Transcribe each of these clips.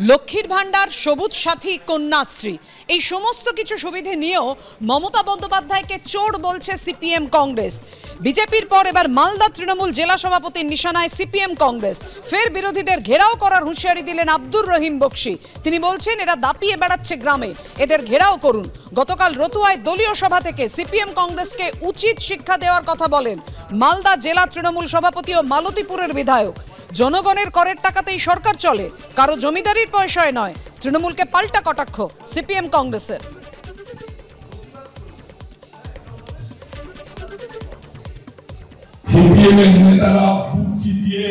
লক্ষ্মীর ভান্ডার, সবুজ সাথী, কন্যাশ্রী এই সমস্ত কিছু সুবিধে নিয়েও মমতা বন্দ্যোপাধ্যায়কে চোর বলছে সিপিএম কংগ্রেস। বিজেপির পর এবার মালদা তৃণমূল জেলা সভাপতির নিশানায় সিপিএম কংগ্রেস। ফের বিরোধীদের ঘেরাও করার হুঁশিয়ারি দিলেন আব্দুর রহিম বক্সি। তিনি বলছেন, এরা দাপিয়ে বেড়াচ্ছে গ্রামে, এদের ঘেরাও করুন। গতকাল রতুয়ায় দলীয় সভা থেকে সিপিএম কংগ্রেসকে উচিত শিক্ষা দেওয়ার কথা বলেন মালদা জেলা তৃণমূল সভাপতি ও মালতীপুরের বিধায়ক। জনগণের করের টাকাতেই সরকার চলে, কারো জমিদারির পয়সায় নয়। তৃণমূলকে পাল্টা কটাক্ষ সিপিএম কংগ্রেসের। সিপিএমের নেতারা বুক চিতিয়ে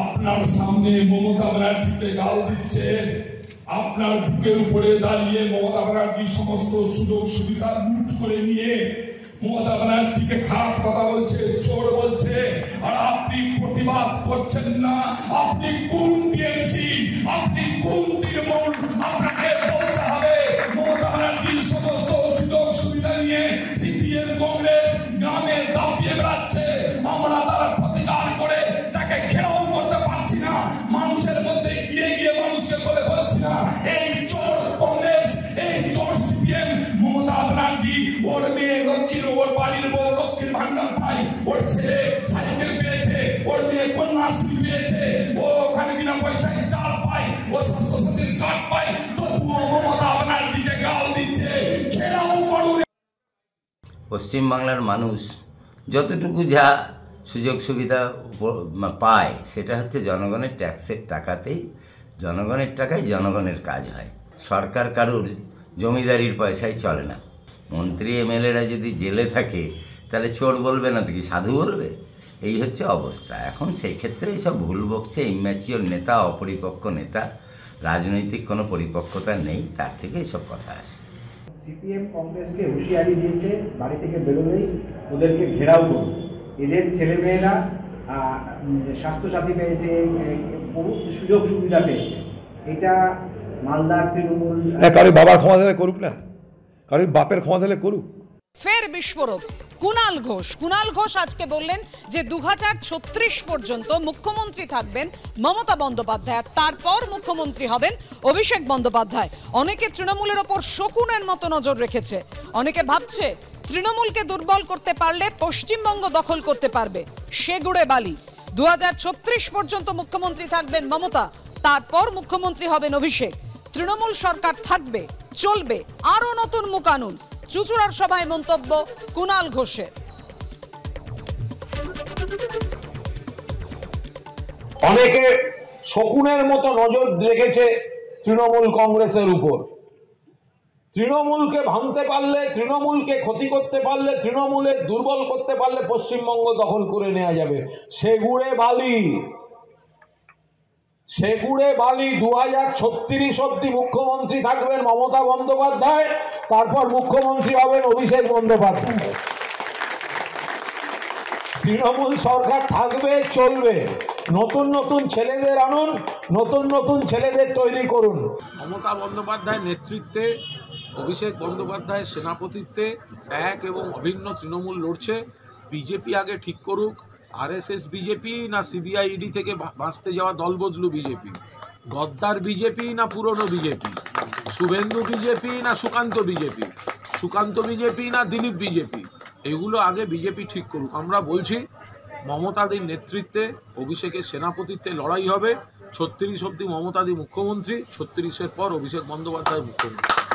আপনার সামনে মমতা ব্যানার্জিকে গাল দিচ্ছে। আপনার বুকের উপরে দাঁড়িয়ে মমতা ব্যানার্জি সমস্ত সুযোগ সুবিধা লুট করে নিয়ে মমতা ব্যানার্জিকে খারাপ কথা বলছে, চোর বলছে, আর আপনি প্রতিবাদ করছেন না। আপনি কোন টিএমসি, আপনি কোন তৃণমূল? আপনাকে বলতে হবে মমতা ব্যানার্জির সমস্ত সুযোগ সুবিধা নিয়ে সিপিএম কংগ্রেস গ্রামে দাপিয়ে বেড়াচ্ছে। আমরা তার প্রতিকার করে তাকে ঘেরাও করতে পারছি না, মানুষের মধ্যে গিয়ে গিয়ে মানুষকে বলে বলছি না এই চোর কংগ্রেস, এই চোর সিপিএম। মমতা ব্যানার্জি ওর মেয়ে লক্ষ্মীর, ওর বাড়ির বউ লক্ষ্মীর ভান্ডার পায়, ওর ছেলে সাইকেল পেয়েছে, ওর মেয়ে কন্যাশ্রী পেয়েছে, ও ওখানে বিনা পয়সায় চাল পায়, ও স্বাস্থ্য সাথীর কার্ড পায়, তবুও মমতা ব্যানার্জিকে গাল দিচ্ছে। ঘেরাও করুন। পশ্চিমবাংলার মানুষ যতটুকু যা সুযোগ সুবিধা পায় সেটা হচ্ছে জনগণের ট্যাক্সের টাকাতেই। জনগণের টাকায় জনগণের কাজ হয়। সরকার কারুর জমিদারির পয়সায় চলে না। মন্ত্রী এমএলএরা যদি জেলে থাকে তাহলে চোর বলবে না তো কি সাধু বলবে? এই হচ্ছে অবস্থা এখন। সেই ক্ষেত্রে এইসব ভুল বকছে ইম্যাচিওর নেতা, অপরিপক্ক নেতা, রাজনৈতিক কোনো পরিপক্কতা নেই, তার থেকে এইসব কথা আসে। সিপিএম কংগ্রেসকে হুঁশিয়ারি দিয়েছে, বাড়ি থেকে বেরোলেই ওদেরকে ঘেরাও করুন। এদের ছেলেমেয়েরা স্বাস্থ্যসাথী পেয়েছে, বহুত সুযোগ সুবিধা পেয়েছে। এটা মালদার তৃণমূল কারোর বাবার ক্ষমা দিলে করুক না, কারোর বাপের ক্ষমা দিলে করুক। ফের বিস্ফোরক কুণাল ঘোষ আজকে বললেন যে 2036 পর্যন্ত মুখ্যমন্ত্রী থাকবেন মমতা বন্দ্যোপাধ্যায়, তারপর মুখ্যমন্ত্রী হবেন অভিষেক বন্দ্যোপাধ্যায়। অনেকে তৃণমূলের ওপর শকুনের মতো নজর রেখেছে। অনেকে ভাবছে তৃণমূলকে দুর্বল করতে পারলে পশ্চিমবঙ্গ দখল করতে পারবে। সেগুড়ে বালি। 2036 পর্যন্ত মুখ্যমন্ত্রী থাকবেন মমতা, তারপর মুখ্যমন্ত্রী হবেন অভিষেক। তৃণমূল সরকার থাকবে, চলবে, আরো নতুন মুকানুন। চুচুড়ার সভায় মন্তব্য কুণাল ঘোষের। অনেকে শকুনের মতো নজর রেখেছে তৃণমূল কংগ্রেসের উপর। তৃণমূলকে ভাঙতে পারলে, তৃণমূলকে ক্ষতি করতে পারলে, তৃণমূলের দুর্বল করতে পারলে পশ্চিমবঙ্গ দখল করে নেওয়া যাবে। সেগুড়ে বালি 2036 অব্দি মুখ্যমন্ত্রী থাকবেন মমতা বন্দ্যোপাধ্যায়, তারপর মুখ্যমন্ত্রী হবেন অভিষেক বন্দ্যোপাধ্যায়। তৃণমূল সরকার থাকবে, চলবে। নতুন নতুন ছেলেদের আনুন, নতুন নতুন ছেলেদের তৈরি করুন। মমতা বন্দ্যোপাধ্যায়ের নেতৃত্বে, অভিষেক বন্দ্যোপাধ্যায়ের সেনাপতিত্বে এক এবং অভিন্ন তৃণমূল লড়ছে। বিজেপি আগে ঠিক করুক আরএসএস বিজেপি না সিবিআই ইডি থেকে বাঁচতে যাওয়া দলবদলু বিজেপি, গদ্দার বিজেপি না পুরনো বিজেপি, শুভেন্দু বিজেপি না সুকান্ত বিজেপি, সুকান্ত বিজেপি না দিলীপ বিজেপি, এগুলো আগে বিজেপি ঠিক করুক। আমরা বলছি মমতাদির নেতৃত্বে, অভিষেকের সেনাপতিত্বে লড়াই হবে। 36 অব্দি মমতাদি মুখ্যমন্ত্রী, 36-এর পর অভিষেক বন্দ্যোপাধ্যায় মুখ্যমন্ত্রী।